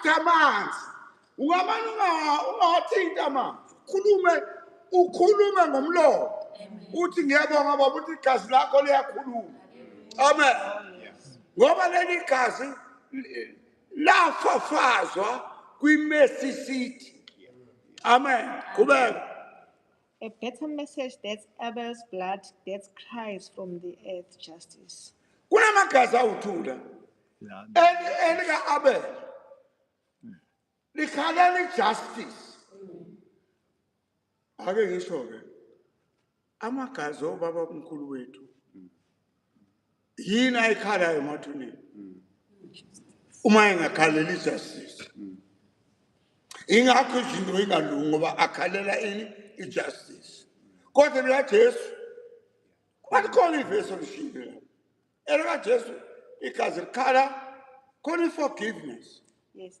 Natha amanzi. Ungamane ungathinta amanzi. Ukhulume ngomlomo. Uthi ngiyabonga baba ukuthi igazi lakho liyakhuluma. Amen. Ngoba leli gazi lafafazwa kwi-Mercy Seat. Amen. Kubeka. A better message that's Abel's blood that cries from the earth justice. Kunamagazi awuthula. Elika Abel. Likhalela justice. Ake ngisho ke. Amagazi obaba omkhulu wethu. Yini ayikhalayo emathuneni? Uma engakhalela justice. Ingakho izinto ingalungi ngoba akhalela ini ijustice. Kodwa la Jesu kwakhona ivesi olishilo. Elika Jesu igazi likhala khona forgiveness. Yes,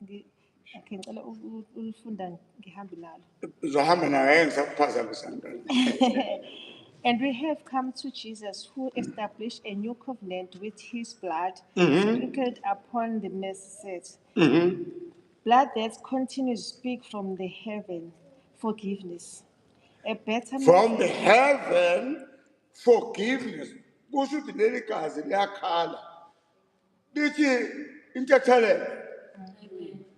I can tell ulufunda ngihambe nalo. Uzohamba naye ngisakuphazamisa ngalo. And we have come to Jesus, who established a new covenant with his blood, sprinkled upon the mercy seat. Blood that continues to speak from the heaven, forgiveness. A better From the heaven, forgiveness. Kusho ukuthi leli gazi liyakhala. Lithi intethelelo.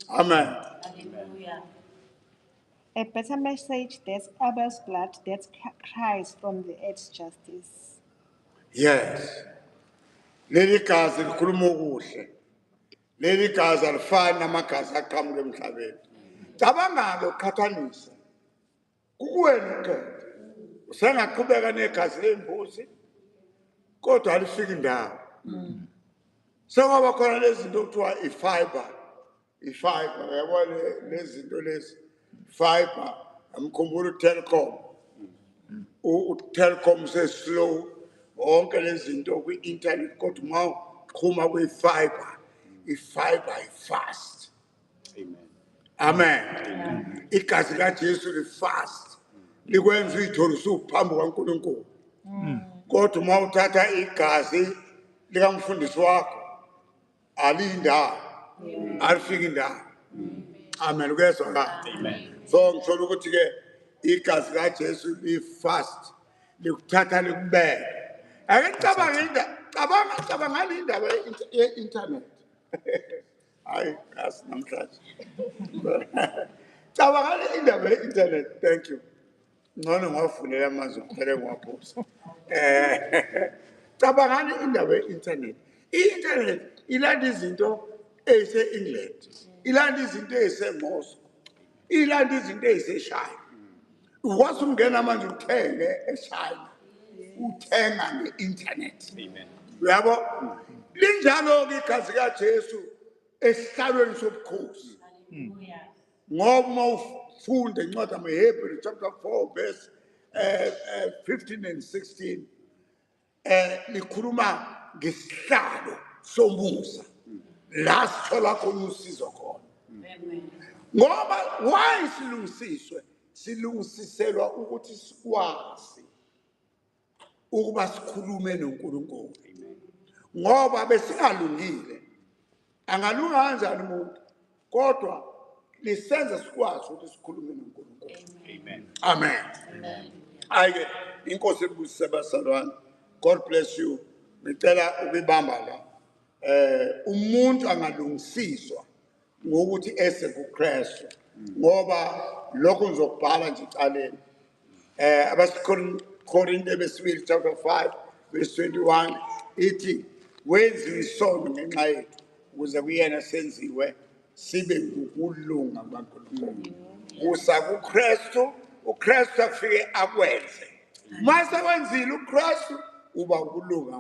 Amen. Hallelujah. A better message that's Abel's blood that cries from the earth's justice. Yes. Leli gazi likhuluma okuhle. Leli gazi alifani namagazi aqhamuka emhlabeni. Cabanga ukuqhathanisa. Kukuwena ukhetha. Usengaqhubeka negazi lembuzi kodwa alifiki indawo. Sekwaba khona lezi zinto kuthiwa ifiber. Ifiber yabona lezi zinto lezi fiber amkhumbula uTelkom. uTelkom slow wonke lezi zinto kwi-internet kodwa uma uqhuma kwi-fiber ifiber ifast. Amen. Igazi kaJesu lifast likwenza uyithole usuphambi kwaNkulunkulu. Kodwa uma uthatha igazi likamfundisi wakho alinda alifika indawo. Amen. Kuyezwa la. So ngisho ukuthi ke igazi kaJesu lifast likuthatha likubeke. Ake ngicabanga cabanga indaba ye-internet. Hayi kasi namhlanje. Cabanga indaba ye-internet. Thank you. Ngone ngwafunela amazwi kuphela ngwaphuza. Cabanga indaba ye-internet. I-internet ilanda izinto ezise-England. Ilanda izinto ezise-Moscow. Ilanda izinto ezise-China. Ukwazi ukungena manje uthenge eChina. Uthenga nge-internet. Uyabo? Linjalo ke igazi kaJesu esihlalweni sobukhosi. Ngoba uma ufunda incwadi yamaHebrew chapter 4 verse 15 and 16 likhuluma ngesihlalo somusa la sithola khona usizo khona. Ngoba why silungisiselwa ukuthi sikwazi ukuba sikhulume noNkulunkulu. Ngoba besingalungile angalunga kanjani umuntu kodwa lisenza sikwazi ukuthi sikhulume noNkulunkulu. Amen. Ayike inkosi ebusise basalwane. God bless you. Ngicela ukubamba la. Umuntu angalungisiswa ngokuthi ese kuKristu. Ngoba lokho ngizokubhala nje icaleni. Abasikorinte besibili chapter 5 verse 21 ithi wenziwe isono ngenxa yethu ukuze kuyena senziwe sibe ngokulunga kwaNkulunkulu. Kusa kuKristu, uKristu afike akwenze. Mase wenzile uKristu uba ukulunga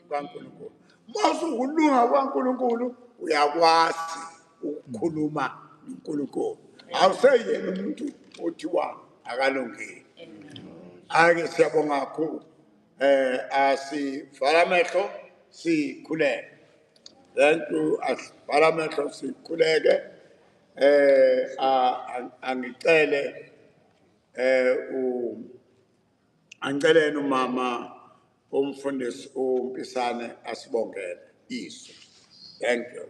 kwaNkulunkulu. Mase ukulunga kwaNkulunkulu uyakwazi ukukhuluma noNkulunkulu. Awuseyena umuntu othiwa akalungile. Ake siyabonga kakhulu. Asivala amehlo sikhuleke. Thank you. Asivala amehlo sikhuleke. Angicele angiceleni umama umfundisi uMpisane asibongele iso. Thank you.